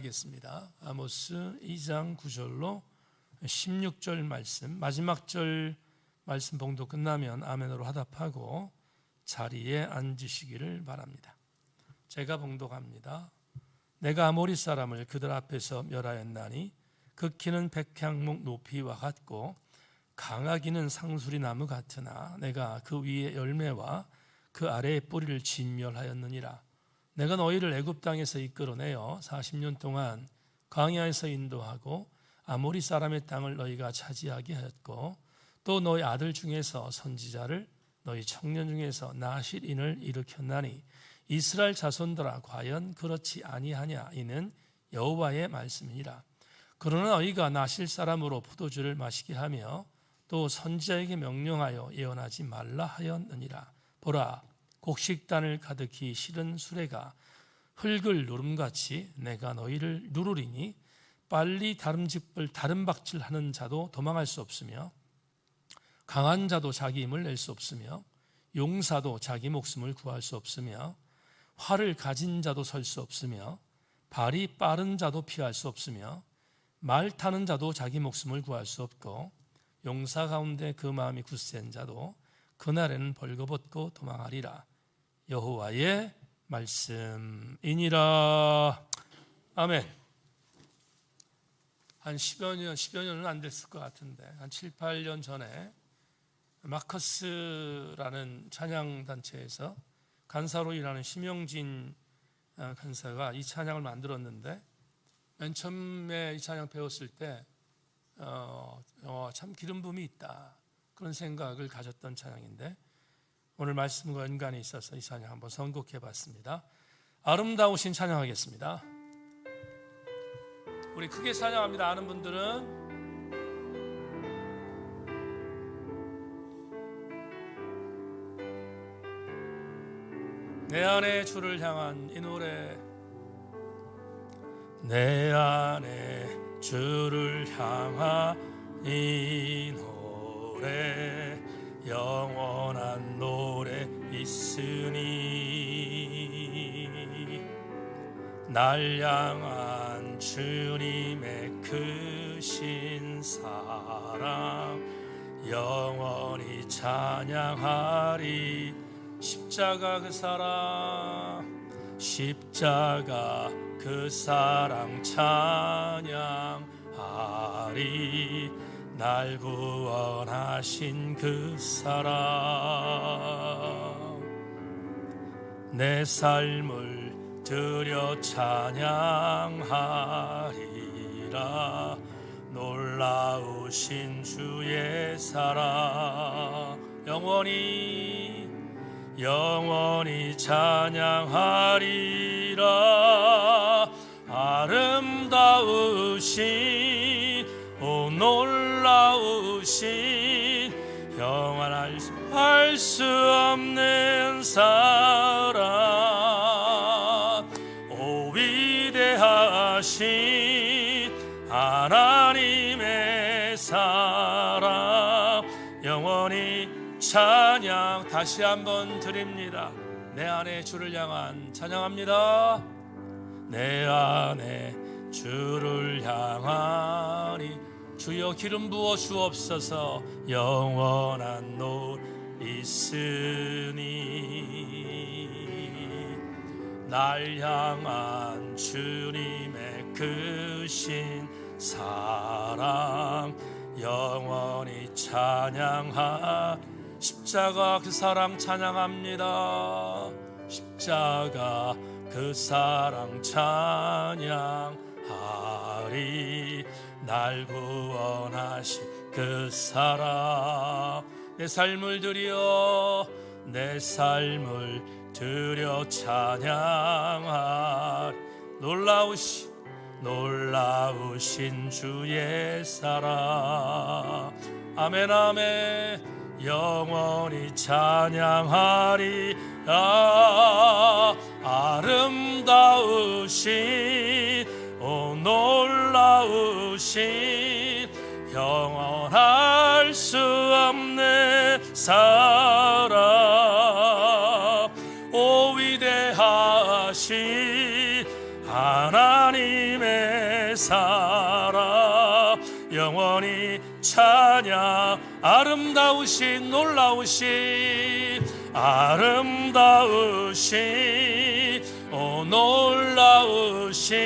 하겠습니다. 아모스 2장 9절로 16절 말씀, 마지막 절 말씀 봉독 끝나면 아멘으로 화답하고 자리에 앉으시기를 바랍니다. 제가 봉독합니다. 내가 아모리 사람을 그들 앞에서 멸하였나니 그 키는 백향목 높이와 같고 강하기는 상수리 나무 같으나 내가 그 위에 열매와 그 아래의 뿌리를 진멸하였느니라. 내가 너희를 애굽 땅에서 이끌어내어 40년 동안 광야에서 인도하고 아모리 사람의 땅을 너희가 차지하게 하였고 또 너희 아들 중에서 선지자를 너희 청년 중에서 나실인을 일으켰나니 이스라엘 자손들아 과연 그렇지 아니하냐. 이는 여호와의 말씀이니라. 그러나 너희가 나실 사람으로 포도주를 마시게 하며 또 선지자에게 명령하여 예언하지 말라 하였느니라. 보라, 곡식단을 가득히 실은 수레가 흙을 누름같이 내가 너희를 누르리니 빨리 다름박질하는 자도 도망할 수 없으며 강한 자도 자기 힘을 낼 수 없으며 용사도 자기 목숨을 구할 수 없으며 활을 가진 자도 설 수 없으며 발이 빠른 자도 피할 수 없으며 말 타는 자도 자기 목숨을 구할 수 없고 용사 가운데 그 마음이 굳센 자도 그날에는 벌거벗고 도망하리라. 여호와의 말씀이니라. 아멘. 한 10여 년은 안 됐을 것 같은데 한 7, 8년 전에 마커스라는 찬양단체에서 간사로 일하는 심영진 간사가 이 찬양을 만들었는데 맨 처음에 이 찬양 배웠을 때 참 기름 부음이 있다, 그런 생각을 가졌던 찬양인데 오늘 말씀과 연관이 있어서 이 찬양 한번 선곡해 봤습니다. 아름다우신 찬양하겠습니다. 우리 크게 찬양합니다. 아는 분들은 내 안에 주를 향한 이 노래, 내 안에 주를 향한 이 노래 영원한 노래 있으니 날 향한 주님의 크신 사랑 영원히 찬양하리. 십자가 그 사랑, 십자가 그 사랑 찬양하리. 날 구원하신 그 사랑, 내 삶을 드려 찬양하리라. 놀라우신 주의 사랑 영원히 찬양하리라. 아름다우신 오 놀라우신 영원할 수 없는 사랑, 오 위대하신 하나님의 사랑 영원히 찬양. 다시 한번 드립니다. 내 안에 주를 향한 찬양합니다. 내 안에 주를 향하니 주여 기름 부어 주옵소서. 영원한 노래 있으니 날 향한 주님의 크신 사랑 영원히 찬양하. 십자가 그 사랑 찬양합니다. 십자가 그 사랑 찬양하리. 날 구원하신 그 사랑, 내 삶을 드려 찬양하리. 놀라우신 주의 사랑. 아멘 아멘. 영원히 찬양하리. 아름다우신 오 놀라우신 영원할 수 없는 사랑, 오 위대하신 하나님의 하나님의 살아 영원히 찬양. 아름다우신 놀라우신 아름다우신 놀라우신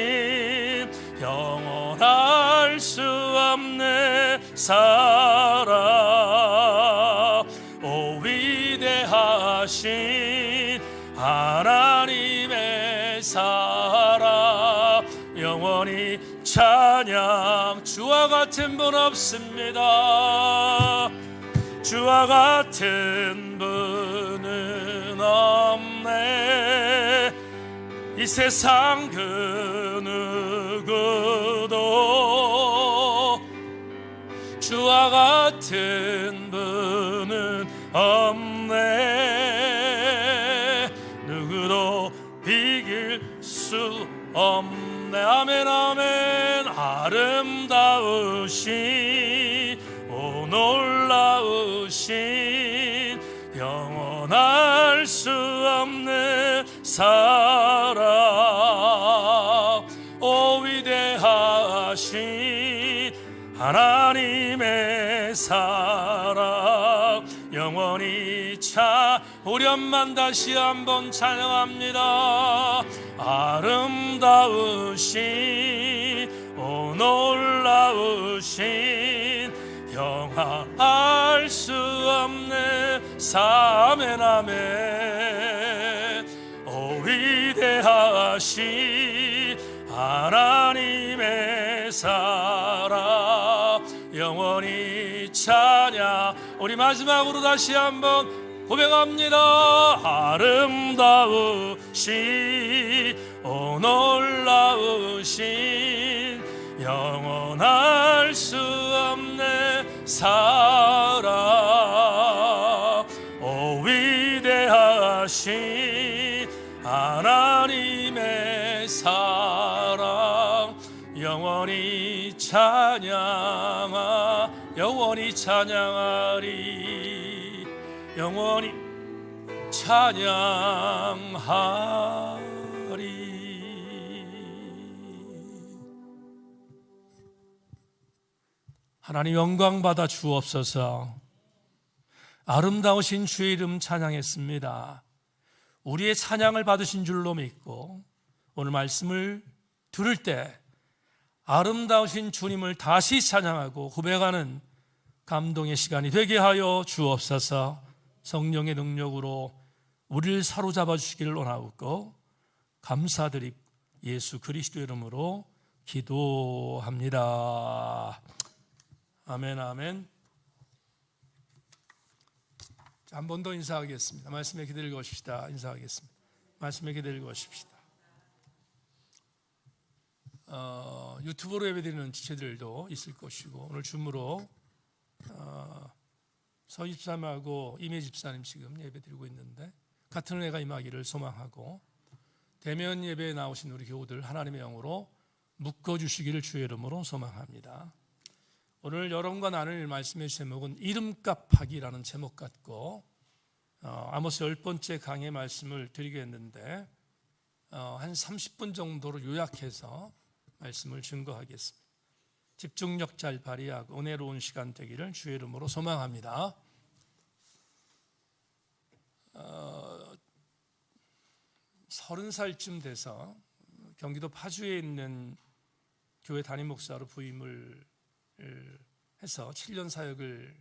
영원할 수 없는 사랑 위대하신 하나님의 사랑 영원히 찬양. 주와 같은 분 없습니다. 주와 같은 분은 없네. 이 세상 그 누구도 주와 같은 분은 없네. 누구도 비길 수 없네. 아멘 아멘. 아름다우신 놀라우신 영원할 수 없는 사랑 위대하신 하나님의 사랑 영원히 우리 엄만 다시 한번 찬양합니다. 아름다우신 놀라우신 영할 수 없는 아멘 아멘. 위대하신 하나님의 사랑 영원히 찬양. 우리 마지막으로 다시 한번 고백합니다. 아름다우신 놀라우신 영원할 수 없는 사랑 위대하신 하나님의 사랑 영원히 영원히 찬양하리. 영원히 찬양하리. 하나님 영광 받아 주옵소서. 아름다우신 주의 이름 찬양했습니다. 우리의 찬양을 받으신 줄로 믿고 오늘 말씀을 들을 때 아름다우신 주님을 다시 찬양하고 고백하는 감동의 시간이 되게 하여 주옵소서. 성령의 능력으로 우리를 사로잡아 주시기를 원하옵고 감사드리 예수 그리스도 이름으로 기도합니다. 아멘 아멘. 한 번 더 인사하겠습니다. 말씀에 기대 읽으십시다. 인사하겠습니다. 말씀에 기대 읽으십시다. 유튜브로 예배드리는 지체들도 있을 것이고 오늘 줌으로 서 집사님하고 이매 집사님 지금 예배드리고 있는데 같은 은혜가 임하기를 소망하고 대면 예배에 나오신 우리 교우들 하나님의 영으로 묶어주시기를 주의 이름으로 소망합니다. 오늘 여러분과 나눌 말씀의 제목은 이름값하기라는 제목 갖고 아모스 10번째 강의 말씀을 드리겠는데 한 30분 정도로 요약해서 말씀을 증거하겠습니다. 집중력 잘 발휘하고 은혜로운 시간 되기를 주의 이름으로 소망합니다. 30살쯤 돼서 경기도 파주에 있는 교회 담임 목사로 부임을 해서 7년 사역을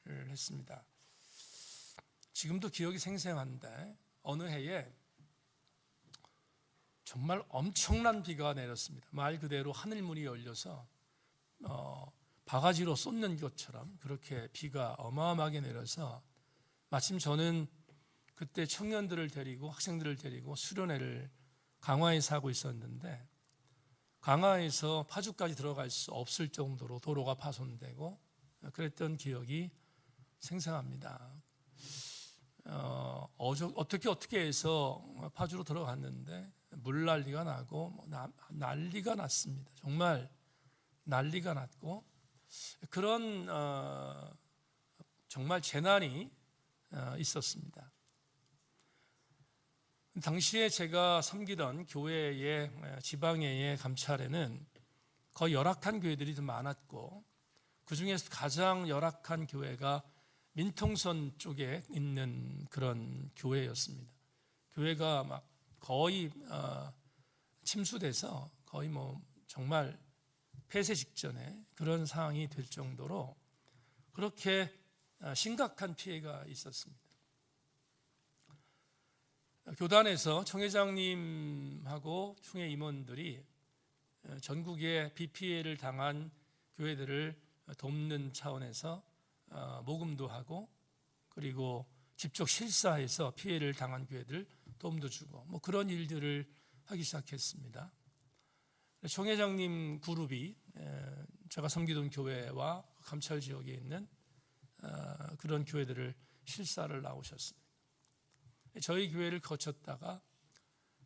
했습니다. 지금도 기억이 생생한데 어느 해에 정말 엄청난 비가 내렸습니다. 말 그대로 하늘문이 열려서 바가지로 쏟는 것처럼 그렇게 비가 어마어마하게 내려서 마침 저는 그때 청년들을 데리고 학생들을 데리고 수련회를 강화에서 하고 있었는데 강화에서 파주까지 들어갈 수 없을 정도로 도로가 파손되고 그랬던 기억이 생생합니다. 어떻게 해서 파주로 들어갔는데 물난리가 나고 난리가 났습니다. 정말 난리가 났고 그런 정말 재난이 있었습니다. 당시에 제가 섬기던 교회의 지방회의 감찰에는 거의 열악한 교회들이 좀 많았고, 그 중에서 가장 열악한 교회가 민통선 쪽에 있는 그런 교회였습니다. 교회가 막 거의 침수돼서 거의 뭐 정말 폐쇄 직전에 그런 상황이 될 정도로 그렇게 심각한 피해가 있었습니다. 교단에서 총회장님하고 총회 임원들이 전국에 비 피해를 당한 교회들을 돕는 차원에서 모금도 하고, 그리고 직접 실사해서 피해를 당한 교회들 도움도 주고, 뭐 그런 일들을 하기 시작했습니다. 총회장님 그룹이 제가 섬기던 교회와 감찰 지역에 있는 그런 교회들을 실사를 나오셨습니다. 저희 교회를 거쳤다가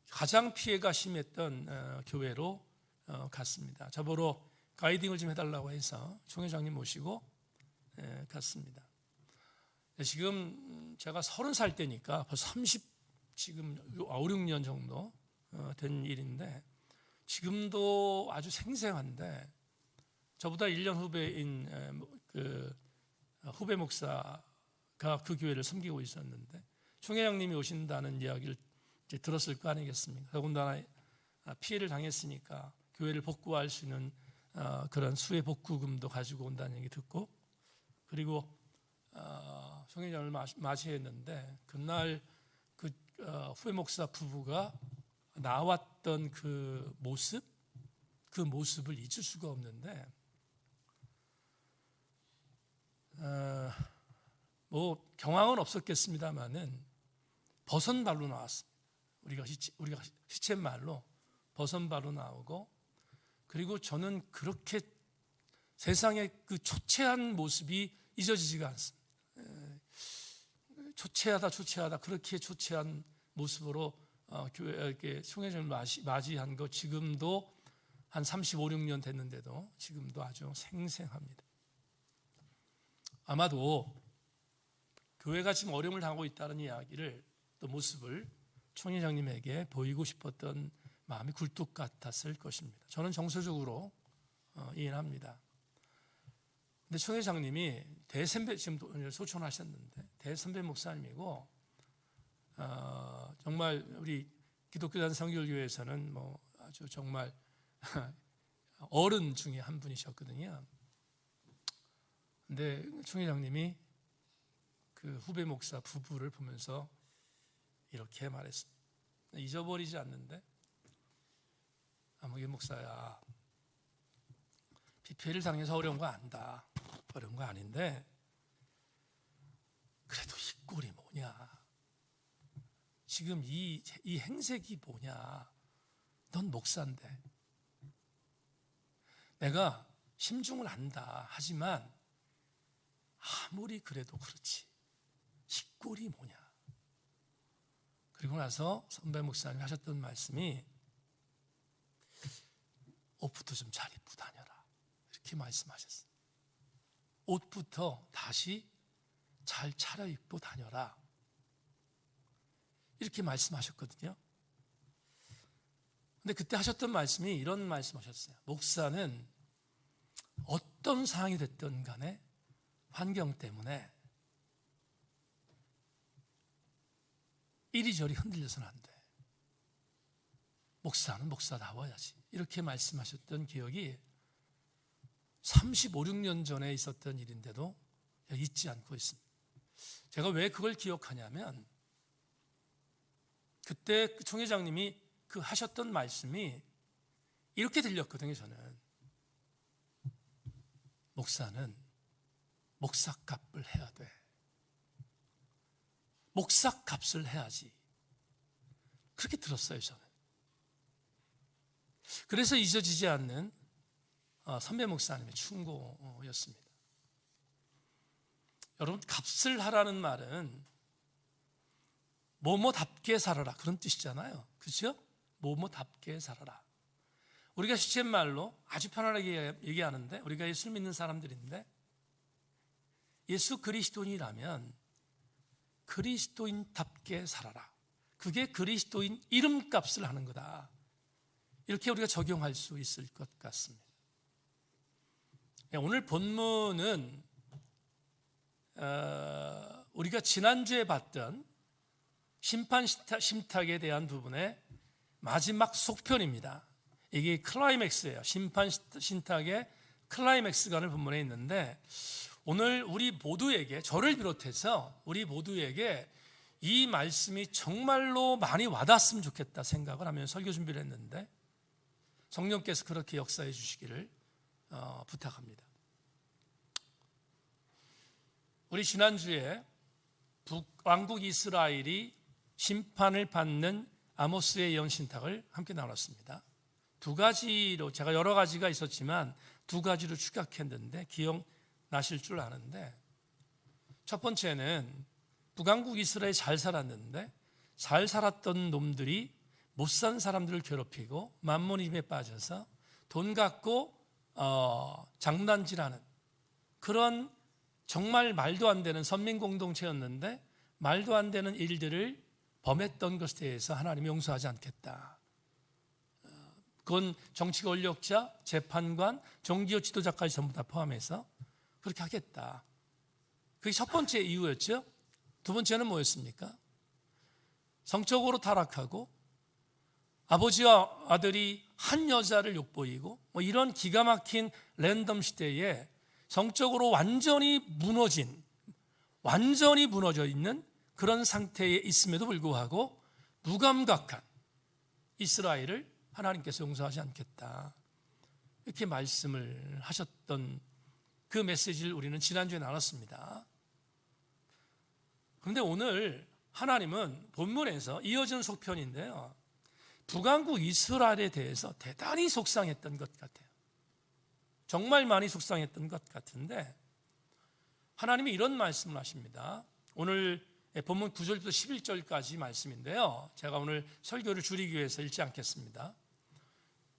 가장 피해가 심했던 교회로 갔습니다. 저보러 가이딩을 좀 해달라고 해서 총회장님 모시고 갔습니다. 지금 제가 30살 때니까 벌써 지금 5, 6년 정도 된 일인데, 지금도 아주 생생한데, 저보다 1년 후배인 그 후배 목사가 그 교회를 섬기고 있었는데, 총회장님이 오신다는 이야기를 이제 들었을 거 아니겠습니까? 더군다나 피해를 당했으니까 교회를 복구할 수 있는 그런 수혜 복구금도 가지고 온다는 얘기 듣고, 그리고 총회장을 맞이했는데, 그날 그 후배 목사 부부가 나왔던 그 모습을 잊을 수가 없는데, 뭐 경황은 없었겠습니다만은 버선발로 나왔습니다. 우리가 시쳇말로 버선발로 나오고, 그리고 저는 그렇게 세상의 그 초췌한 모습이 잊어지지가 않습니다. 초췌하다 그렇게 초췌한 모습으로 교회 총회장을 맞이한 거 지금도 한 35, 6년 됐는데도 지금도 아주 생생합니다. 아마도 교회가 지금 어려움을 당하고 있다는 이야기를, 또 모습을 총회장님에게 보이고 싶었던 마음이 굴뚝 같았을 것입니다. 저는 정서적으로 이해합니다. 근데 총회장님이 대선배, 지금 소천하셨는데 대선배 목사님이고, 정말 우리 기독교단 성결교회에서는 뭐 아주 정말 어른 중에 한 분이셨거든요. 근데 총회장님이 그 후배 목사 부부를 보면서 이렇게 말했습니다. 잊어버리지 않는데, 아무개 목사야, 비 피해를 당해서 어려운 거 안다. 어려운 거 아닌데, 그래도 이 꼴이 뭐냐? 지금 이 행색이 뭐냐? 넌 목사인데. 내가 심중을 안다. 하지만 아무리 그래도 그렇지. 이 꼴이 뭐냐? 그리고 나서 선배 목사님이 하셨던 말씀이, 옷부터 좀 잘 입고 다녀라. 이렇게 말씀하셨어요. 옷부터 다시 잘 차려입고 다녀라. 이렇게 말씀하셨거든요. 근데 그때 하셨던 말씀이 이런 말씀하셨어요. 목사는 어떤 상황이 됐든 간에 환경 때문에 이리저리 흔들려서는 안 돼. 목사는 목사다워야지. 이렇게 말씀하셨던 기억이 35, 6년 전에 있었던 일인데도 잊지 않고 있습니다. 제가 왜 그걸 기억하냐면, 그때 그 총회장님이 그 하셨던 말씀이 이렇게 들렸거든요. 저는 목사는 목사값을 해야 돼. 목사값을 해야지. 그렇게 들었어요. 저는. 그래서 잊어지지 않는 선배 목사님의 충고였습니다. 여러분, 값을 하라는 말은 뭐뭐답게 살아라, 그런 뜻이잖아요. 그렇죠? 뭐뭐답게 살아라. 우리가 시쳇말로 아주 편안하게 얘기하는데, 우리가 예수를 믿는 사람들인데, 예수 그리스도인이라면 그리스도인답게 살아라. 그게 그리스도인 이름값을 하는 거다. 이렇게 우리가 적용할 수 있을 것 같습니다. 오늘 본문은 우리가 지난주에 봤던 심판 신탁에 대한 부분의 마지막 속편입니다. 이게 클라이맥스예요. 심판 신탁의 클라이맥스가 본문에 있는데, 오늘 우리 모두에게, 저를 비롯해서 우리 모두에게 이 말씀이 정말로 많이 와닿았으면 좋겠다 생각을 하면서 설교 준비를 했는데, 성령께서 그렇게 역사해 주시기를 부탁합니다. 우리 지난주에 북왕국 이스라엘이 심판을 받는 아모스의 예언 신탁을 함께 나눴습니다. 두 가지로, 제가 여러 가지가 있었지만 두 가지로 축약했는데 기억나실 줄 아는데, 첫 번째는 북왕국 이스라엘이 잘 살았는데 잘 살았던 놈들이 못 산 사람들을 괴롭히고 만몬의 빠져서 돈 갖고 장난질하는 그런 정말 말도 안 되는 선민 공동체였는데, 말도 안 되는 일들을 범했던 것에 대해서 하나님이 용서하지 않겠다. 그건 정치 권력자, 재판관, 종교 지도자까지 전부 다 포함해서 그렇게 하겠다. 그게 첫 번째 이유였죠. 두 번째는 뭐였습니까? 성적으로 타락하고 아버지와 아들이 한 여자를 욕보이고 이런 기가 막힌 랜덤 시대에 성적으로 완전히 무너져 있는 그런 상태에 있음에도 불구하고 무감각한 이스라엘을 하나님께서 용서하지 않겠다, 이렇게 말씀을 하셨던 그 메시지를 우리는 지난주에 나눴습니다. 그런데 오늘 하나님은 본문에서 이어지는 속편인데요, 북왕국 이스라엘에 대해서 대단히 속상했던 것 같아요. 정말 많이 속상했던 것 같은데, 하나님이 이런 말씀을 하십니다. 오늘 본문 9절부터 11절까지 말씀인데요, 제가 오늘 설교를 줄이기 위해서 읽지 않겠습니다.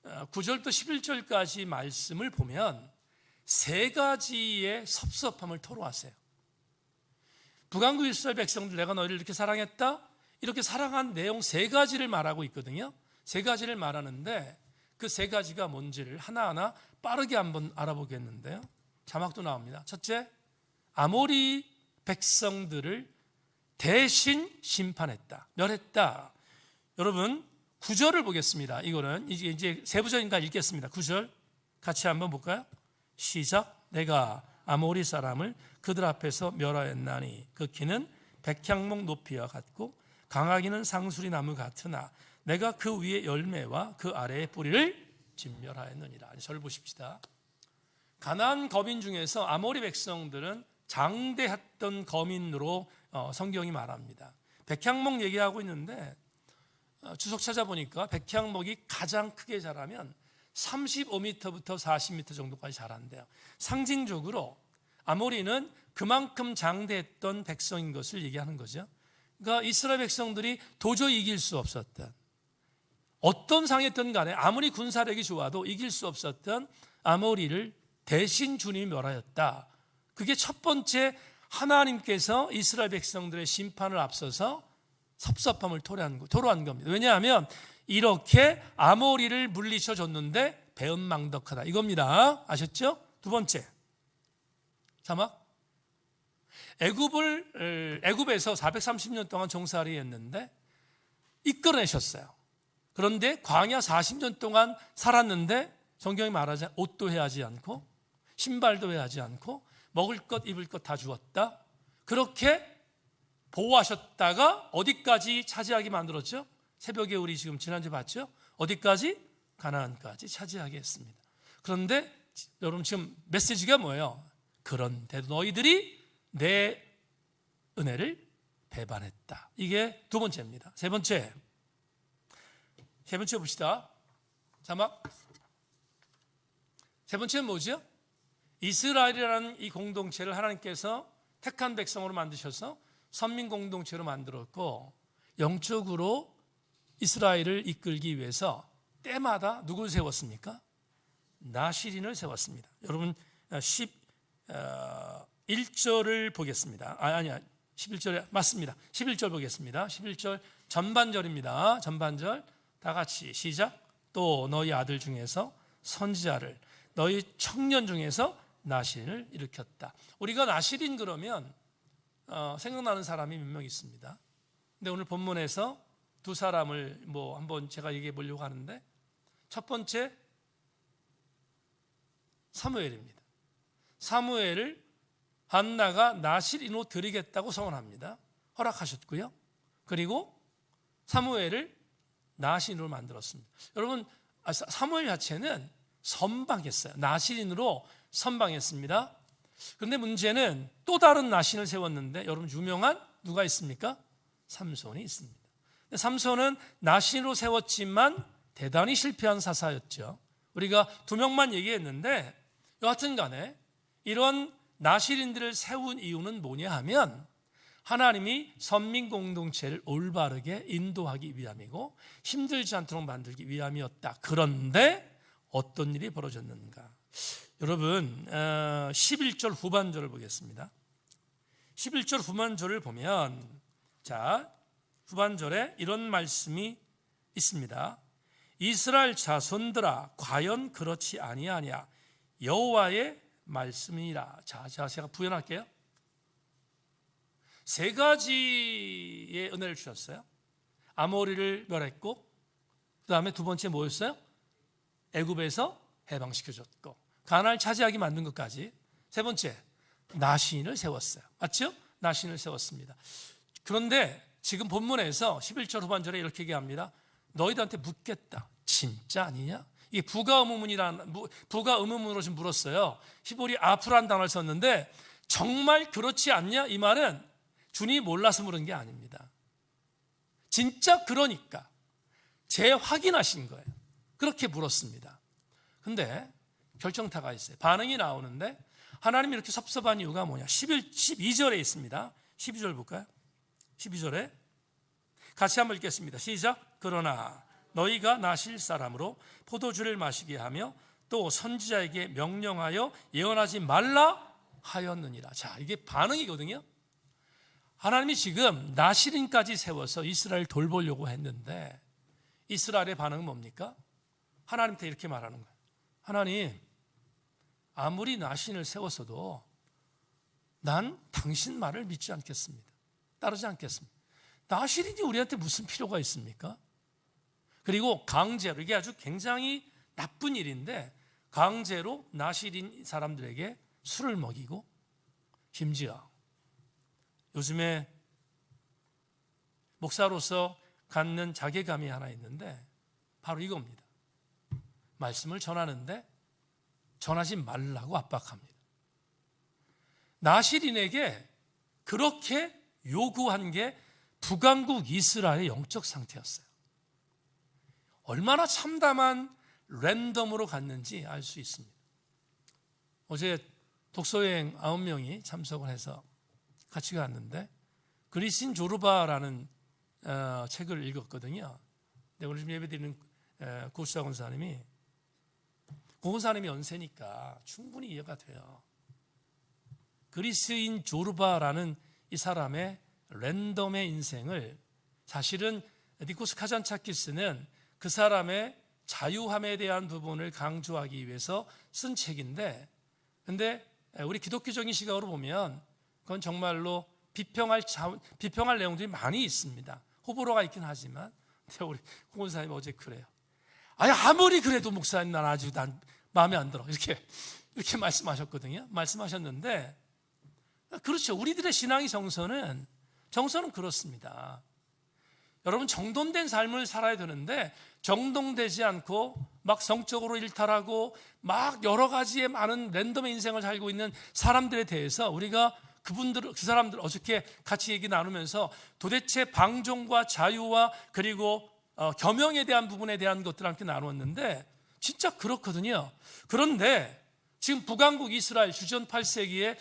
9절부터 11절까지 말씀을 보면 세 가지의 섭섭함을 토로하세요. 북왕국 이스라엘 백성들, 내가 너희를 이렇게 사랑했다, 이렇게 사랑한 내용 세 가지를 말하고 있거든요. 세 가지를 말하는데 그 세 가지가 뭔지를 하나하나 빠르게 한번 알아보겠는데요, 자막도 나옵니다. 첫째, 아모리 백성들을 대신 심판했다, 멸했다. 여러분 9절을 보겠습니다. 이거는 이제 세부적인가 읽겠습니다. 9절 같이 한번 볼까요? 시작. 내가 아모리 사람을 그들 앞에서 멸하였나니 그 키는 백향목 높이와 같고 강하기는 상수리 나무 같으나 내가 그 위에 열매와 그 아래의 뿌리를 진멸하였느니라. 저를 보십시다. 가나안 거민 중에서 아모리 백성들은 장대했던 거민으로 성경이 말합니다. 백향목 얘기하고 있는데 주석 찾아보니까 백향목이 가장 크게 자라면 35m부터 40m 정도까지 자란대요. 상징적으로 아모리는 그만큼 장대했던 백성인 것을 얘기하는 거죠. 그러니까 이스라엘 백성들이 도저히 이길 수 없었던, 어떤 상했든 간에 아무리 군사력이 좋아도 이길 수 없었던 아모리를 대신 주님이 멸하였다. 그게 첫 번째, 하나님께서 이스라엘 백성들의 심판을 앞서서 섭섭함을 토로한 겁니다. 왜냐하면 이렇게 아모리를 물리쳐 줬는데 배은망덕하다, 이겁니다. 아셨죠? 두 번째, 자막. 애굽에서 430년 동안 종살이 했는데 이끌어내셨어요. 그런데 광야 40년 동안 살았는데 성경이 말하자 옷도 해하지 않고 신발도 해하지 않고 먹을 것 입을 것 다 주었다. 그렇게 보호하셨다가 어디까지 차지하게 만들었죠? 새벽에 우리 지금 지난주에 봤죠? 어디까지? 가나안까지 차지하게 했습니다. 그런데 여러분 지금 메시지가 뭐예요? 그런데도 너희들이 내 은혜를 배반했다. 이게 두 번째입니다. 세 번째 봅시다. 자막. 세 번째는 뭐죠? 이스라엘이라는 이 공동체를 하나님께서 택한 백성으로 만드셔서 선민 공동체로 만들었고, 영적으로 이스라엘을 이끌기 위해서 때마다 누구를 세웠습니까? 나시린을 세웠습니다. 여러분 11절을 보겠습니다. 아니야, 11절에 맞습니다. 11절 보겠습니다. 11절 전반절입니다. 전반절 다 같이 시작. 또 너희 아들 중에서 선지자를, 너희 청년 중에서 나신을 일으켰다. 우리가 나실인 그러면 생각나는 사람이 몇 명 있습니다. 근데 오늘 본문에서 두 사람을 한번 제가 얘기해 보려고 하는데, 첫 번째 사무엘입니다. 사무엘을 한나가 나실인으로 드리겠다고 선언합니다. 허락하셨고요. 그리고 사무엘을 나실인으로 만들었습니다. 여러분, 사무엘 자체는 선방했어요. 나실인으로 선방했습니다. 그런데 문제는 또 다른 나신을 세웠는데, 여러분 유명한 누가 있습니까? 삼손이 있습니다. 삼손은 나신으로 세웠지만 대단히 실패한 사사였죠. 우리가 두 명만 얘기했는데, 여하튼 간에 이런 나실인들을 세운 이유는 뭐냐 하면, 하나님이 선민 공동체를 올바르게 인도하기 위함이고 힘들지 않도록 만들기 위함이었다. 그런데 어떤 일이 벌어졌는가? 여러분, 11절 후반절을 보겠습니다. 11절 후반절을 보면, 자, 후반절에 이런 말씀이 있습니다. 이스라엘 자손들아, 과연 그렇지 아니하냐? 여호와의 말씀이니라. 자, 제가 부연할게요. 세 가지의 은혜를 주셨어요. 아모리를 멸했고, 그 다음에 두 번째 뭐였어요? 애굽에서 해방시켜줬고, 가나안을 차지하게 만든 것까지. 세 번째, 나신을 세웠어요. 맞죠? 나신을 세웠습니다. 그런데 지금 본문에서 11절 후반절에 이렇게 얘기합니다. 너희들한테 묻겠다. 진짜 아니냐? 이게 부가의문문으로 지금 물었어요. 히브리 아프라는 단어를 썼는데, 정말 그렇지 않냐? 이 말은 주님이 몰라서 물은 게 아닙니다. 진짜 그러니까 재확인하신 거예요. 그렇게 물었습니다. 근데 결정타가 있어요. 반응이 나오는데, 하나님이 이렇게 섭섭한 이유가 뭐냐? 12절에 있습니다. 12절 볼까요? 12절에 같이 한번 읽겠습니다. 시작. 그러나 너희가 나실 사람으로 포도주를 마시게 하며 또 선지자에게 명령하여 예언하지 말라 하였느니라. 자, 이게 반응이거든요. 하나님이 지금 나실인까지 세워서 이스라엘 돌보려고 했는데, 이스라엘의 반응은 뭡니까? 하나님한테 이렇게 말하는 거예요. 하나님, 아무리 나신을 세웠어도 난 당신 말을 믿지 않겠습니다. 따르지 않겠습니다. 나실인이 우리한테 무슨 필요가 있습니까? 그리고 강제로, 이게 아주 굉장히 나쁜 일인데, 강제로 나실인 사람들에게 술을 먹이고, 심지어 요즘에 목사로서 갖는 자괴감이 하나 있는데, 바로 이겁니다. 말씀을 전하는데 전하지 말라고 압박합니다. 나실인에게 그렇게 요구한 게 북왕국 이스라엘의 영적 상태였어요. 얼마나 참담한 랜덤으로 갔는지 알 수 있습니다. 어제 독서여행 9명이 참석을 해서 같이 갔는데, 그리스인 조르바라는 책을 읽었거든요. 근데 오늘 지금 예배드리는 고수사 권사님이, 고사님이 연세니까 충분히 이해가 돼요. 그리스인 조르바라는 이 사람의 랜덤의 인생을, 사실은 니코스 카잔차키스는 그 사람의 자유함에 대한 부분을 강조하기 위해서 쓴 책인데, 근데 우리 기독교적인 시각으로 보면 그건 정말로 비평할 내용들이 많이 있습니다. 호불호가 있긴 하지만, 근데 우리 고사님 어제 그래요. 아무리 그래도 목사님 난 마음에 안 들어. 이렇게 말씀하셨거든요. 말씀하셨는데, 그렇죠. 우리들의 신앙의 정서는 그렇습니다. 여러분, 정돈된 삶을 살아야 되는데, 정돈되지 않고 막 성적으로 일탈하고 막 여러 가지의 많은 랜덤의 인생을 살고 있는 사람들에 대해서 우리가 그 사람들 어저께 같이 얘기 나누면서 도대체 방종과 자유와 그리고 겸용에 대한 부분에 대한 것들을 함께 나누었는데, 진짜 그렇거든요. 그런데 지금 북왕국 이스라엘, 주전 8세기의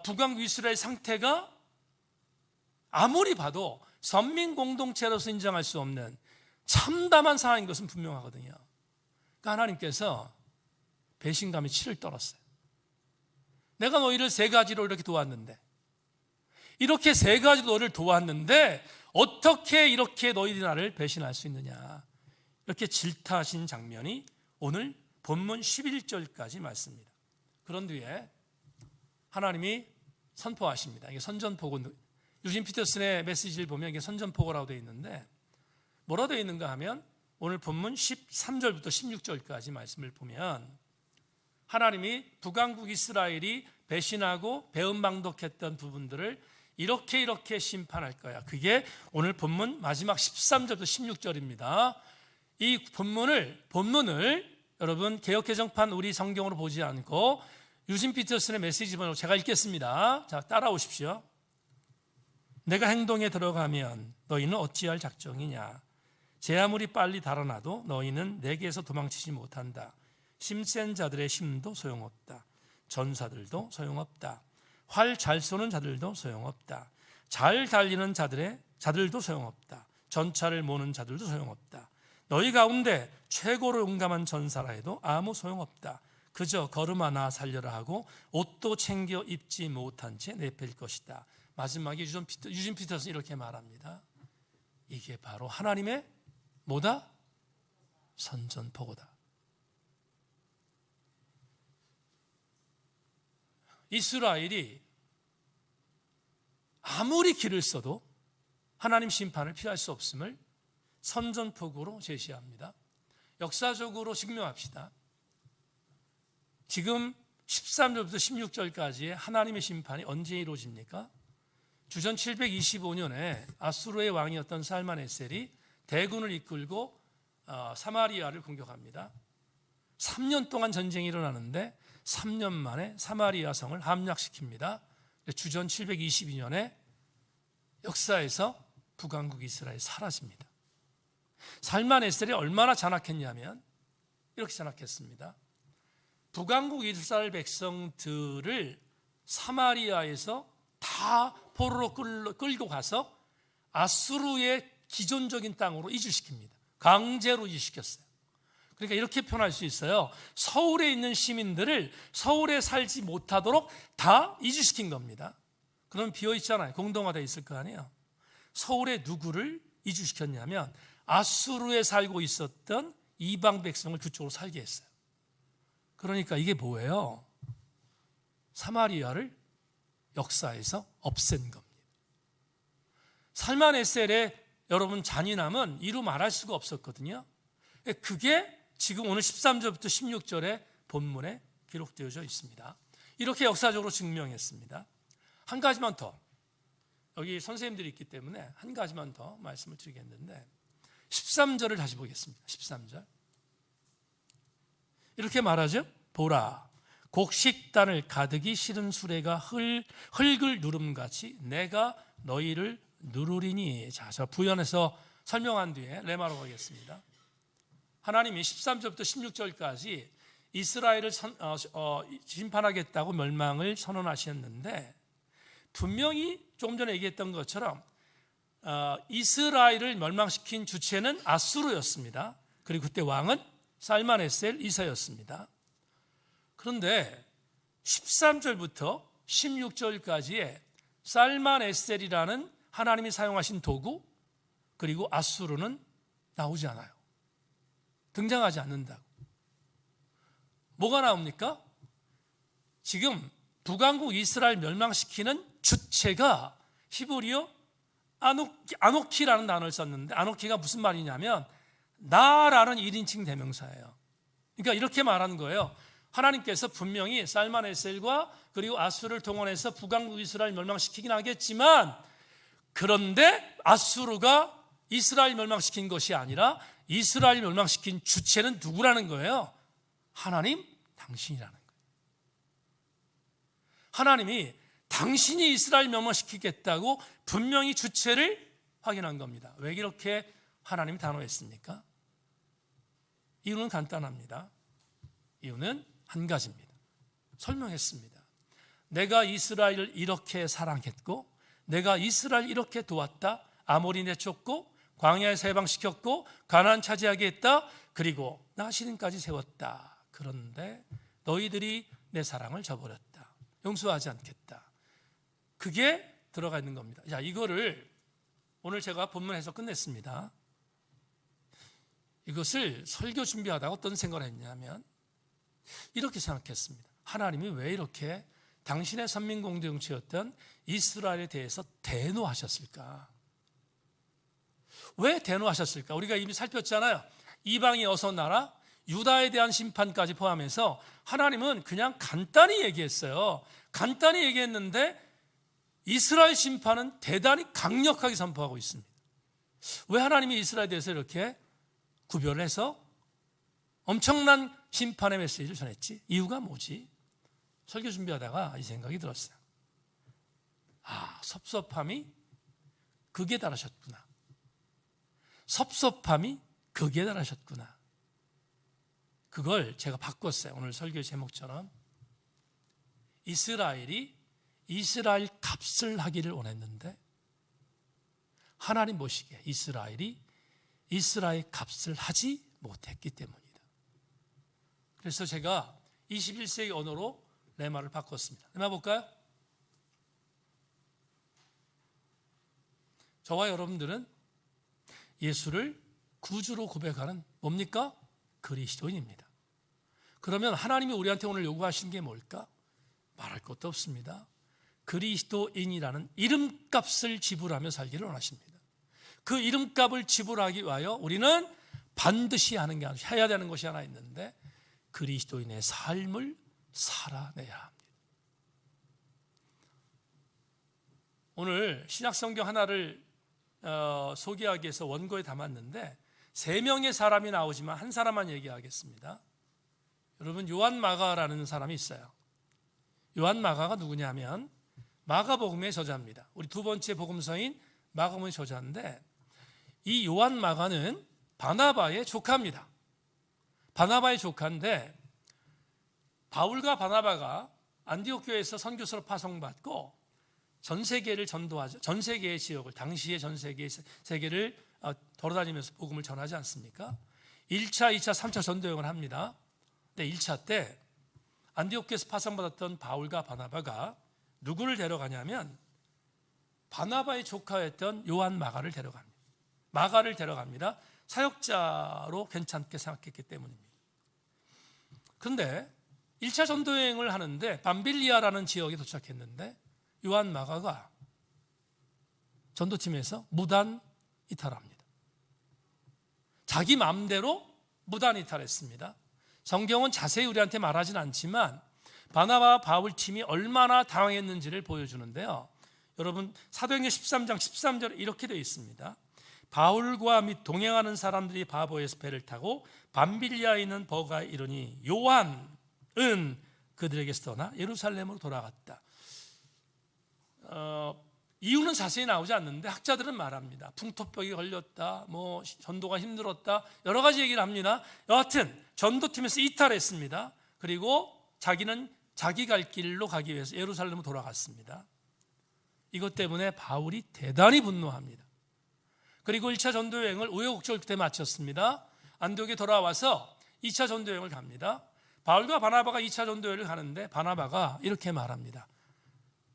북왕국 이스라엘 상태가 아무리 봐도 선민 공동체로서 인정할 수 없는 참담한 상황인 것은 분명하거든요. 그러니까 하나님께서 배신감에 치를 떨었어요. 내가 너희를 세 가지로 이렇게 도왔는데, 이렇게 세 가지로 너희를 도왔는데 어떻게 이렇게 너희들이 나를 배신할 수 있느냐, 이렇게 질타하신 장면이 오늘 본문 11절까지 말씀입니다. 그런 뒤에 하나님이 선포하십니다. 이게 선전포고, 유진 피터슨의 메시지를 보면 이게 선전포고라고 되어 있는데 뭐라고 되어 있는가 하면 오늘 본문 13절부터 16절까지 말씀을 보면 하나님이 북왕국 이스라엘이 배신하고 배은망덕했던 부분들을 이렇게 심판할 거야. 그게 오늘 본문 마지막 13절부터 16절입니다. 이 본문을 여러분 개역개정판 우리 성경으로 보지 않고 유진 피터슨의 메시지본으로 제가 읽겠습니다. 자, 따라오십시오. 내가 행동에 들어가면 너희는 어찌할 작정이냐? 제 아무리 빨리 달아나도 너희는 내게서 도망치지 못한다. 힘센 자들의 힘도 소용없다. 전사들도 소용없다. 활 잘 쏘는 자들도 소용없다. 잘 달리는 자들도 소용없다. 전차를 모는 자들도 소용없다. 너희 가운데 최고로 용감한 전사라 해도 아무 소용없다. 그저 걸음 하나 살려라 하고 옷도 챙겨 입지 못한 채 내뺄 것이다. 마지막에 유진 피터슨 이렇게 말합니다. 이게 바로 하나님의 뭐다? 선전포고다. 이스라엘이 아무리 길을 써도 하나님 심판을 피할 수 없음을 선전포고로 제시합니다. 역사적으로 증명합시다. 지금 13절부터 16절까지의 하나님의 심판이 언제 이루어집니까? 주전 725년에 아수르의 왕이었던 살만에셀이 대군을 이끌고 사마리아를 공격합니다. 3년 동안 전쟁이 일어나는데 3년 만에 사마리아 성을 함락시킵니다. 주전 722년에 역사에서 북왕국 이스라엘이 사라집니다. 살만에셀이 얼마나 잔악했냐면 이렇게 잔악했습니다. 북왕국 이스라엘 백성들을 사마리아에서 다 포로로 끌고 가서 아수르의 기존적인 땅으로 이주시킵니다. 강제로 이주시켰어요. 그러니까 이렇게 표현할 수 있어요. 서울에 있는 시민들을 서울에 살지 못하도록 다 이주시킨 겁니다. 그럼 비어있잖아요. 공동화되어 있을 거 아니에요. 서울에 누구를 이주시켰냐면 아수르에 살고 있었던 이방 백성을 그쪽으로 살게 했어요. 그러니까 이게 뭐예요? 사마리아를 역사에서 없앤 겁니다. 살만에셀의 여러분 잔인함은 이루 말할 수가 없었거든요. 그게 지금 오늘 13절부터 16절의 본문에 기록되어져 있습니다. 이렇게 역사적으로 증명했습니다. 한 가지만 더, 여기 선생님들이 있기 때문에 한 가지만 더 말씀을 드리겠는데 13절을 다시 보겠습니다. 13절 이렇게 말하죠. 보라, 곡식단을 가득히 실은 수레가 흙을 누름같이 내가 너희를 누르리니. 자, 부연해서 설명한 뒤에 레마로 가겠습니다. 하나님이 13절부터 16절까지 이스라엘을 심판하겠다고 멸망을 선언하셨는데 분명히 조금 전에 얘기했던 것처럼 이스라엘을 멸망시킨 주체는 아수르였습니다. 그리고 그때 왕은 살만에셀 이사였습니다. 그런데 13절부터 16절까지의 살만에셀이라는 하나님이 사용하신 도구 그리고 아수르는 나오지 않아요. 등장하지 않는다고. 뭐가 나옵니까? 지금 북왕국 이스라엘 멸망시키는 주체가 히브리어 아노키라는 단어를 썼는데 아노키가 무슨 말이냐면 나라는 1인칭 대명사예요. 그러니까 이렇게 말하는 거예요. 하나님께서 분명히 살만에셀과 그리고 아수르를 동원해서 북왕국 이스라엘 멸망시키긴 하겠지만 그런데 아수르가 이스라엘 멸망시킨 것이 아니라 이스라엘 멸망시킨 주체는 누구라는 거예요? 하나님, 당신이라는 거예요. 하나님이 당신이 이스라엘 멸망시키겠다고 분명히 주체를 확인한 겁니다. 왜 이렇게 하나님이 단호했습니까? 이유는 간단합니다. 이유는 한 가지입니다. 설명했습니다. 내가 이스라엘을 이렇게 사랑했고 내가 이스라엘 이렇게 도왔다. 아모리 내쫓고 광야에서 해방시켰고 가나안 차지하게 했다. 그리고 나 시름까지 세웠다. 그런데 너희들이 내 사랑을 저버렸다. 용서하지 않겠다. 그게 들어가 있는 겁니다. 자, 이거를 오늘 제가 본문에서 끝냈습니다. 이것을 설교 준비하다가 어떤 생각을 했냐면 이렇게 생각했습니다. 하나님이 왜 이렇게 당신의 선민 공동체였던 이스라엘에 대해서 대노하셨을까? 왜 대노하셨을까? 우리가 이미 살폈잖아요. 이방이 어서 나라, 유다에 대한 심판까지 포함해서 하나님은 그냥 간단히 얘기했어요. 간단히 얘기했는데 이스라엘 심판은 대단히 강력하게 선포하고 있습니다. 왜 하나님이 이스라엘에 대해서 이렇게 구별을 해서 엄청난 심판의 메시지를 전했지? 이유가 뭐지? 설교 준비하다가 이 생각이 들었어요. 섭섭함이 극에 달하셨구나. 섭섭함이 극에 달하셨구나. 그걸 제가 바꿨어요. 오늘 설교 제목처럼 이스라엘이 이스라엘 값을 하기를 원했는데 하나님 보시기에 이스라엘이 이스라엘 값을 하지 못했기 때문이다. 그래서 제가 21세기 언어로 레마를 바꿨습니다. 레마 볼까요? 저와 여러분들은 예수를 구주로 고백하는 뭡니까? 그리스도인입니다. 그러면 하나님이 우리한테 오늘 요구하신 게 뭘까? 말할 것도 없습니다. 그리스도인이라는 이름값을 지불하며 살기를 원하십니다. 그 이름값을 지불하기 위하여 우리는 반드시 하는 게 해야 되는 것이 하나 있는데 그리스도인의 삶을 살아내야 합니다. 오늘 신약성경 하나를 소개하기 위해서 원고에 담았는데 3명의 사람이 나오지만 한 사람만 얘기하겠습니다. 여러분 요한마가라는 사람이 있어요. 요한마가가 누구냐면 마가복음의 저자입니다. 우리 두 번째 복음서인 마가복음의 저자인데 이 요한마가는 바나바의 조카입니다. 바나바의 조카인데 바울과 바나바가 안디옥 교회에서 선교사로 파송받고 전 세계를 전도하죠. 전 세계의 지역을 당시의 전 세계의 세계를 돌아다니면서 복음을 전하지 않습니까? 1차, 2차, 3차 전도여행을 합니다. 근데 1차 때 안디옥 교회에서 파송받았던 바울과 바나바가 누구를 데려가냐면 바나바의 조카였던 요한 마가를 데려갑니다. 마가를 데려갑니다. 사역자로 괜찮게 생각했기 때문입니다. 그런데 1차 전도여행을 하는데 밤빌리아라는 지역에 도착했는데 요한 마가가 전도팀에서 무단 이탈합니다. 자기 마음대로 무단 이탈했습니다. 성경은 자세히 우리한테 말하진 않지만 바나바와 바울 팀이 얼마나 당황했는지를 보여주는데요. 여러분 사도행전 13장 13절에 이렇게 되어 있습니다. 바울과 및 동행하는 사람들이 바보에서 배를 타고 밤빌리아에 있는 버가에 이르니 요한은 그들에게서 떠나 예루살렘으로 돌아갔다. 이유는 자세히 나오지 않는데 학자들은 말합니다. 풍토병이 걸렸다, 전도가 힘들었다, 여러 가지 얘기를 합니다. 여하튼 전도팀에서 이탈했습니다. 그리고 자기는 자기 갈 길로 가기 위해서 예루살렘으로 돌아갔습니다. 이것 때문에 바울이 대단히 분노합니다. 그리고 1차 전도여행을 우여곡절 끝에 마쳤습니다. 안디옥에 돌아와서 2차 전도여행을 갑니다. 바울과 바나바가 2차 전도여행을 가는데 바나바가 이렇게 말합니다.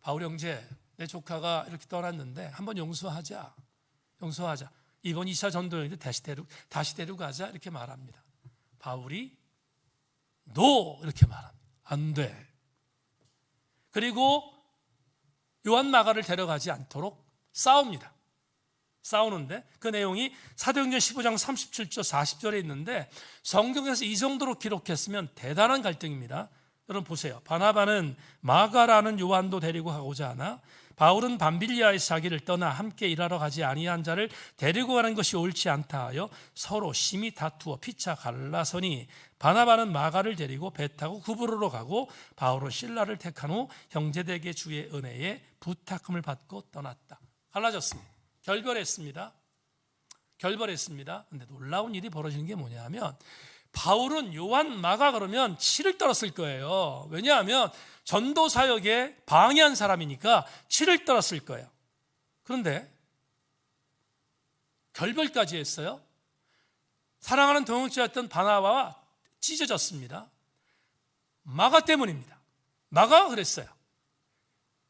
바울 형제, 내 조카가 이렇게 떠났는데 한번 용서하자. 이번 2차 전도여행도 다시 데려가자 이렇게 말합니다. 바울이 NO 이렇게 말합니다. 안 돼. 그리고 요한 마가를 데려가지 않도록 싸웁니다. 싸우는데 그 내용이 사도행전 15장 37절 40절에 있는데 성경에서 이 정도로 기록했으면 대단한 갈등입니다. 여러분 보세요. 바나바는 마가라는 요한도 데리고 가고자 하나 바울은 밤빌리아에서 자기를 떠나 함께 일하러 가지 아니한 자를 데리고 가는 것이 옳지 않다 하여 서로 심히 다투어 피차 갈라서니 바나바는 마가를 데리고 배 타고 구브로로 가고 바울은 실라를 택한 후 형제들에게 주의 은혜에 부탁함을 받고 떠났다. 갈라졌습니다. 결별했습니다. 근데 놀라운 일이 벌어지는 게 뭐냐면 바울은 요한 마가 그러면 치를 떨었을 거예요. 왜냐하면 전도 사역에 방해한 사람이니까 치를 떨었을 거예요. 그런데 결별까지 했어요. 사랑하는 동역자였던 바나바와 찢어졌습니다. 마가 때문입니다. 마가가 그랬어요.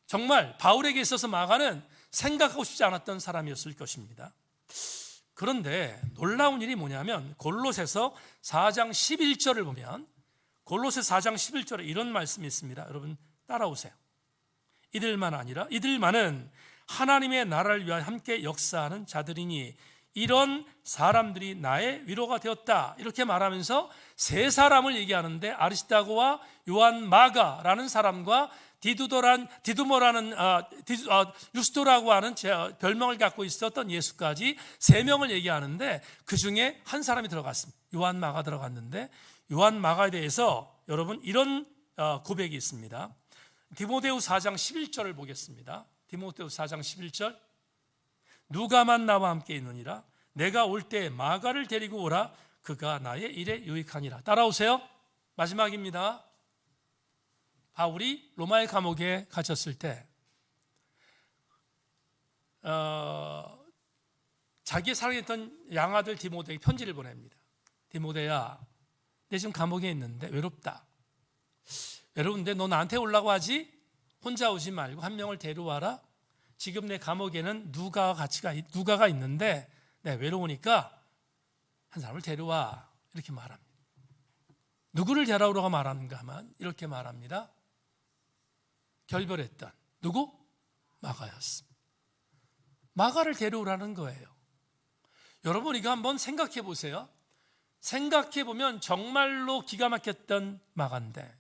정말 바울에게 있어서 마가는 생각하고 싶지 않았던 사람이었을 것입니다. 그런데 놀라운 일이 뭐냐면 골로새서 4장 11절을 보면 골로새 4장 11절에 이런 말씀이 있습니다. 여러분 따라오세요. 이들만 아니라 이들만은 하나님의 나라를 위하여 함께 역사하는 자들이니 이런 사람들이 나의 위로가 되었다. 이렇게 말하면서 세 사람을 얘기하는데 아리스다고와 요한 마가라는 사람과 유스도라고 하는 별명을 갖고 있었던 예수까지 세 명을 얘기하는데 그 중에 한 사람이 들어갔습니다. 요한 마가 들어갔는데 요한 마가에 대해서 여러분 이런 고백이 있습니다. 디모데후서 4장 11절을 보겠습니다. 디모데후서 4장 11절 누가만 나와 함께 있느니라 내가 올 때 마가를 데리고 오라 그가 나의 일에 유익하니라. 따라오세요. 마지막입니다. 바울이 로마의 감옥에 갇혔을 때 자기의 사랑했던 양아들 디모데에게 편지를 보냅니다. 디모데야, 내 지금 감옥에 있는데 외롭다. 외로운데 너 나한테 오려고 하지? 혼자 오지 말고 한 명을 데려와라. 지금 내 감옥에는 누가가 있는데 내 외로우니까 한 사람을 데려와. 이렇게 말합니다. 누구를 데려오라고 말하는가 하면 이렇게 말합니다. 결별했던 누구? 마가였습니다. 마가를 데려오라는 거예요. 여러분 이거 한번 생각해 보세요. 생각해 보면 정말로 기가 막혔던 마가인데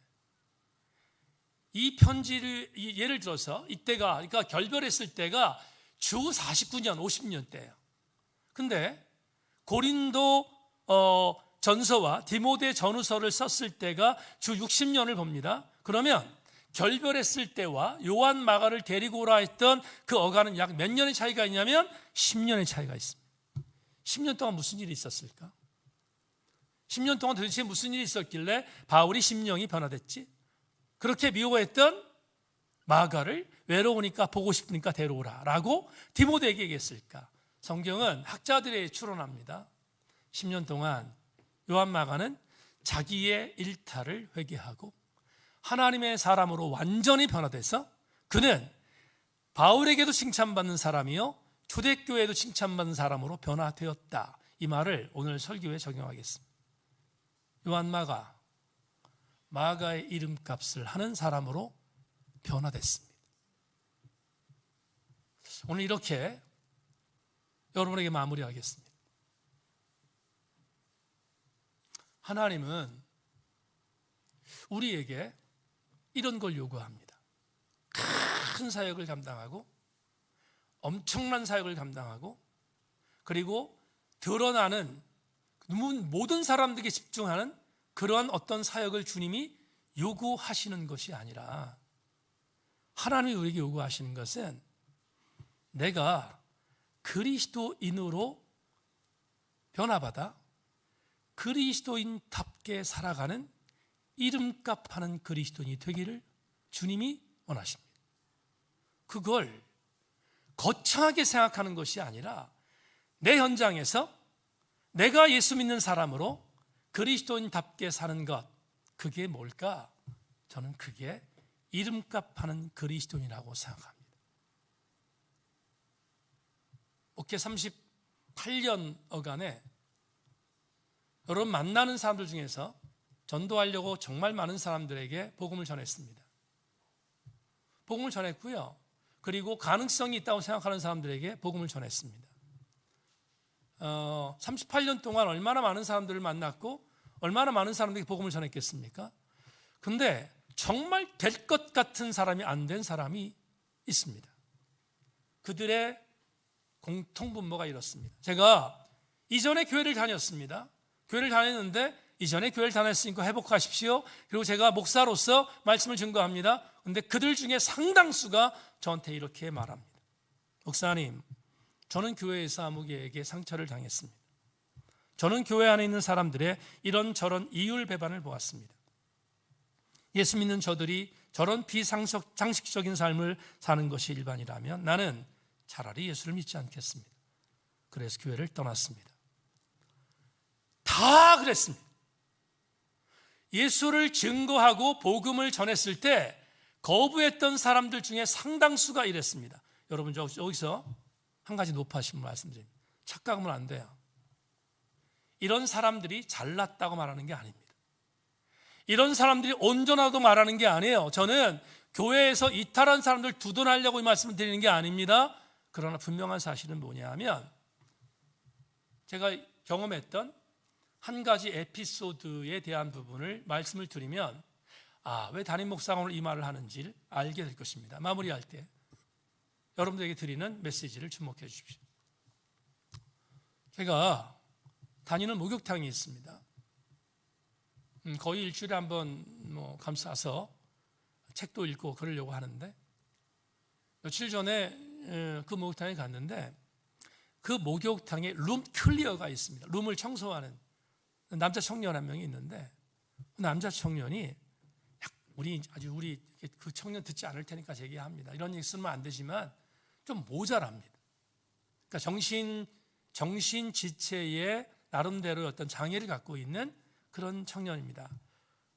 이 편지를 예를 들어서 이때가 그러니까 결별했을 때가 주 49년 50년 때예요. 근데 고린도 전서와 디모데 전후서를 썼을 때가 주 60년을 봅니다. 그러면 결별했을 때와 요한 마가를 데리고 오라 했던 그 어간은 약 몇 년의 차이가 있냐면 10년의 차이가 있습니다. 10년 동안 무슨 일이 있었을까? 10년 동안 도대체 무슨 일이 있었길래 바울이 심령이 변화됐지? 그렇게 미워했던 마가를 외로우니까 보고 싶으니까 데려오라 라고 디모데에게 얘기했을까? 성경은 학자들에 추론합니다. 10년 동안 요한 마가는 자기의 일탈을 회개하고 하나님의 사람으로 완전히 변화돼서 그는 바울에게도 칭찬받는 사람이요 초대교회에도 칭찬받는 사람으로 변화되었다. 이 말을 오늘 설교에 적용하겠습니다. 요한 마가의 이름값을 하는 사람으로 변화됐습니다. 오늘 이렇게 여러분에게 마무리하겠습니다. 하나님은 우리에게 이런 걸 요구합니다. 큰 사역을 감당하고 엄청난 사역을 감당하고 그리고 드러나는 모든 사람들에게 집중하는 그러한 어떤 사역을 주님이 요구하시는 것이 아니라 하나님이 우리에게 요구하시는 것은 내가 그리스도인으로 변화받아 그리스도인답게 살아가는 이름값하는 그리스도인이 되기를 주님이 원하십니다. 그걸 거창하게 생각하는 것이 아니라 내 현장에서 내가 예수 믿는 사람으로 그리스도인답게 사는 것, 그게 뭘까? 저는 그게 이름값하는 그리스도인이라고 생각합니다. 목회 38년 어간에 여러분 만나는 사람들 중에서 전도하려고 정말 많은 사람들에게 복음을 전했습니다. 복음을 전했고요. 그리고 가능성이 있다고 생각하는 사람들에게 복음을 전했습니다. 38년 동안 얼마나 많은 사람들을 만났고 얼마나 많은 사람들에게 복음을 전했겠습니까? 근데 정말 될 것 같은 사람이 안 된 사람이 있습니다. 그들의 공통분모가 이렇습니다. 제가 이전에 교회를 다녔습니다. 교회를 다녔는데 이전에 교회를 다녔으니까 회복하십시오. 그리고 제가 목사로서 말씀을 증거합니다. 그런데 그들 중에 상당수가 저한테 이렇게 말합니다. 목사님, 저는 교회에서 아무개에게 상처를 당했습니다. 저는 교회 안에 있는 사람들의 이런저런 이율배반을 보았습니다. 예수 믿는 저들이 저런 비상식적인 삶을 사는 것이 일반이라면 나는 차라리 예수를 믿지 않겠습니다. 그래서 교회를 떠났습니다. 다 그랬습니다. 예수를 증거하고 복음을 전했을 때 거부했던 사람들 중에 상당수가 이랬습니다. 여러분 여기서 한 가지 높아심을 말씀드립니다. 착각하면 안 돼요. 이런 사람들이 잘났다고 말하는 게 아닙니다. 이런 사람들이 온전하다고 말하는 게 아니에요. 저는 교회에서 이탈한 사람들 두둔하려고 이 말씀을 드리는 게 아닙니다. 그러나 분명한 사실은 뭐냐 하면 제가 경험했던 한 가지 에피소드에 대한 부분을 말씀을 드리면 왜 담임 목사가 오늘 이 말을 하는지를 알게 될 것입니다. 마무리할 때 여러분들에게 드리는 메시지를 주목해 주십시오. 제가 다니는 목욕탕이 있습니다. 거의 일주일에 한번 감싸서 책도 읽고 그러려고 하는데 며칠 전에 그 목욕탕에 갔는데 그 목욕탕에 룸 클리어가 있습니다. 룸을 청소하는 남자 청년 한 명이 있는데 그 남자 청년이 우리 그 청년 듣지 않을 테니까 얘기합니다. 이런 얘기 쓰면 안 되지만 좀 모자랍니다. 그러니까 정신 지체에 나름대로 어떤 장애를 갖고 있는 그런 청년입니다.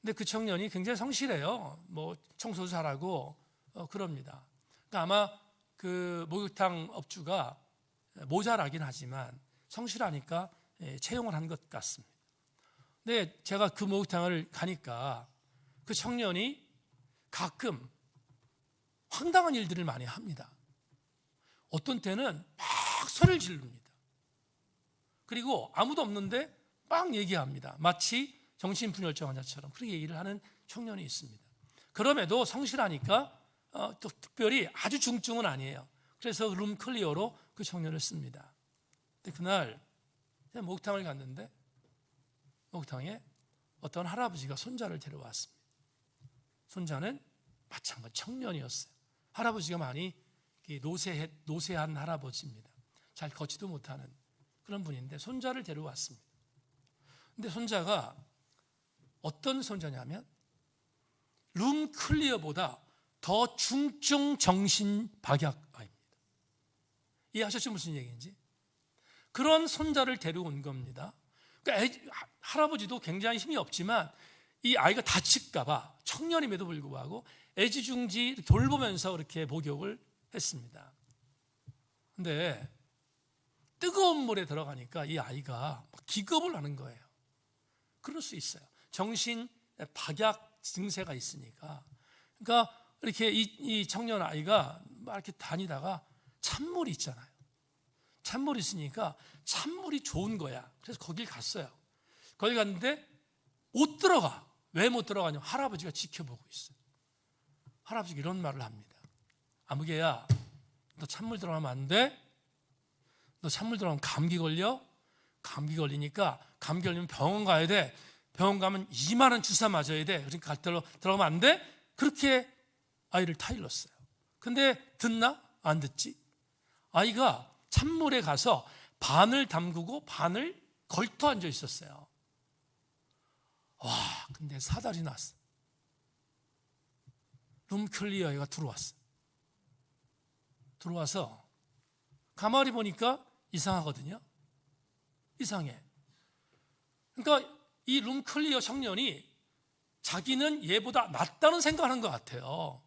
근데 그 청년이 굉장히 성실해요. 청소도 잘하고 그럽니다. 그러니까 아마 그 목욕탕 업주가 모자라긴 하지만 성실하니까 채용을 한 것 같습니다. 근데 제가 그 목욕탕을 가니까 그 청년이 가끔 황당한 일들을 많이 합니다. 어떤 때는 막 소리를 지릅니다. 그리고 아무도 없는데 막 얘기합니다. 마치 정신분열증 환자처럼 그렇게 얘기를 하는 청년이 있습니다. 그럼에도 성실하니까 또 특별히 아주 중증은 아니에요. 그래서 룸 클리어로 그 청년을 씁니다. 근데 그날 제가 목욕탕을 갔는데 목욕탕에 어떤 할아버지가 손자를 데려왔습니다. 손자는 마찬가지 청년이었어요. 할아버지가 많이 노쇠한 할아버지입니다. 잘 걷지도 못하는 그런 분인데 손자를 데려왔습니다. 근데 손자가 어떤 손자냐면 룸 클리어보다 더 중증 정신 박약 아입니다. 이해하셨죠? 무슨 얘기인지? 그런 손자를 데려온 겁니다. 그러니까 할아버지도 굉장히 힘이 없지만 이 아이가 다칠까봐 청년임에도 불구하고 애지중지 돌보면서 그렇게 목욕을 했습니다. 근데 뜨거운 물에 들어가니까 이 아이가 기겁을 하는 거예요. 그럴 수 있어요. 정신 박약 증세가 있으니까. 그러니까 이렇게 이 청년 아이가 막 이렇게 다니다가 찬물이 있잖아요. 찬물이 있으니까 찬물이 좋은 거야. 그래서 거길 갔어요. 거기 갔는데 못 들어가. 왜 못 들어가냐면 할아버지가 지켜보고 있어요. 할아버지가 이런 말을 합니다. 아무개야, 너 찬물 들어가면 안 돼? 너 찬물 들어가면 감기 걸려? 감기 걸리니까 감기 걸리면 병원 가야 돼. 병원 가면 2만 원 주사 맞아야 돼. 그러니까 들어가면 안 돼? 그렇게 아이를 타일렀어요. 근데 듣나? 안 듣지. 아이가 찬물에 가서 반을 담그고 반을 걸터 앉아 있었어요. 와, 근데 사달이 났어. 룸 클리어 애가 들어왔어. 들어와서 가만히 보니까 이상하거든요. 이상해. 그러니까 이 룸 클리어 청년이 자기는 얘보다 낫다는 생각을 한 것 같아요.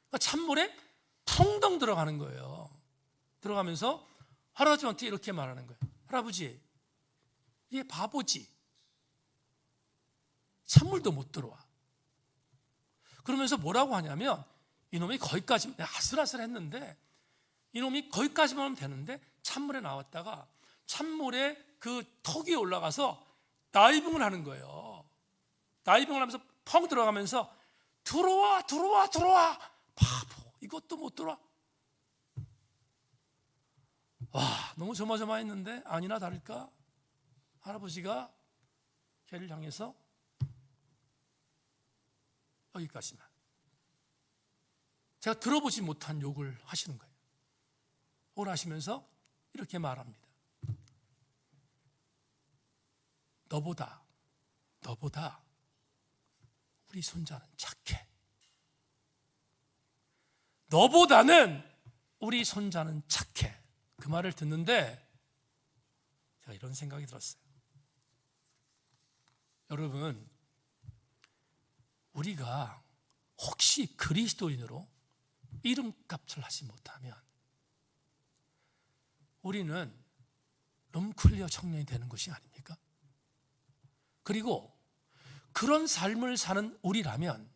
그러니까 찬물에 풍덩 들어가는 거예요. 들어가면서 할아버지한테 이렇게 말하는 거예요. 할아버지, 얘 바보지. 찬물도 못 들어와. 그러면서 뭐라고 하냐면 이놈이 거기까지 아슬아슬했는데 이놈이 거기까지만 하면 되는데 찬물에 나왔다가 찬물에 그 턱 위에 올라가서 다이빙을 하는 거예요. 다이빙을 하면서 펑 들어가면서 들어와 바보, 이것도 못 들어와. 와, 너무 조마조마했는데 아니나 다를까 할아버지가 걔를 향해서 여기까지만, 제가 들어보지 못한 욕을 하시는 거예요. 욕을 하시면서 이렇게 말합니다. 너보다 우리 손자는 착해. 너보다는 우리 손자는 착해. 그 말을 듣는데 제가 이런 생각이 들었어요. 여러분, 우리가 혹시 그리스도인으로 이름값을 하지 못하면 우리는 룸클리어 청년이 되는 것이 아닙니까? 그리고 그런 삶을 사는 우리라면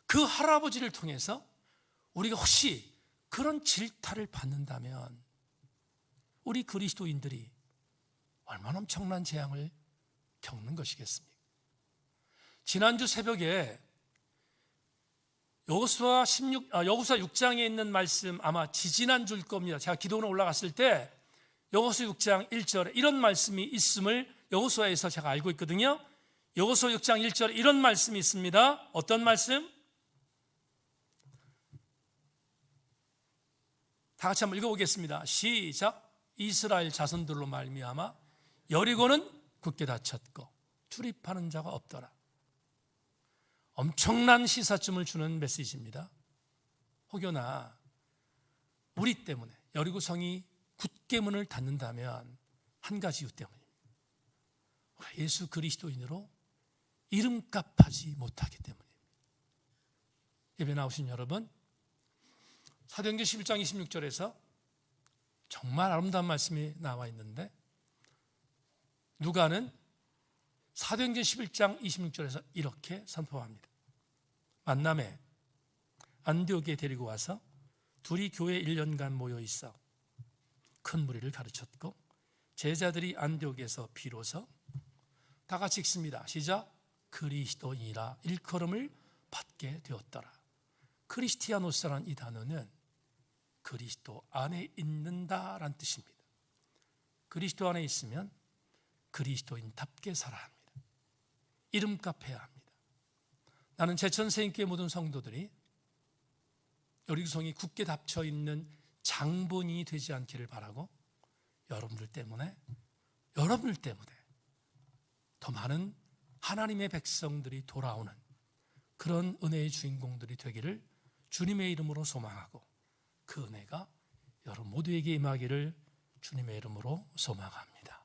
그 할아버지를 통해서 우리가 혹시 그런 질타를 받는다면 우리 그리스도인들이 얼마나 엄청난 재앙을 겪는 것이겠습니까? 지난주 새벽에 여호수아 6장에 있는 말씀 아마 지지난 줄 겁니다. 제가 기도원에 올라갔을 때 여호수아 6장 1절에 이런 말씀이 있음을 여호수아에서 제가 알고 있거든요. 여호수아 6장 1절에 이런 말씀이 있습니다. 어떤 말씀? 다 같이 한번 읽어보겠습니다. 시작. 이스라엘 자손들로 말미암아 여리고는 굳게 닫혔고 출입하는 자가 없더라. 엄청난 시사점을 주는 메시지입니다. 혹여나 우리 때문에 여리고 성이 굳게 문을 닫는다면 한 가지 이유 때문입니다. 예수 그리스도인으로 이름값하지 못하기 때문입니다. 예배 나오신 여러분, 사도행전 11장 26절에서 정말 아름다운 말씀이 나와 있는데 누가는 사도행전 11장 26절에서 이렇게 선포합니다. 만남에 안디옥에 데리고 와서 둘이 교회 1년간 모여 있어 큰 무리를 가르쳤고 제자들이 안디옥에서 비로소 다 같이 읽습니다. 시작. 그리스도인이라 일컬음을 받게 되었더라. 크리스티아노스라는 이 단어는 그리스도 안에 있는다라는 뜻입니다. 그리스도 안에 있으면 그리스도인답게 살아야 합니다. 이름값 해야 합니다. 나는 제천세인교회 모든 성도들이 여리고성이 굳게 닫혀 있는 장본인이 되지 않기를 바라고 여러분들 때문에 더 많은 하나님의 백성들이 돌아오는 그런 은혜의 주인공들이 되기를 주님의 이름으로 소망하고 그 은혜가 여러분 모두에게 임하기를 주님의 이름으로 소망합니다.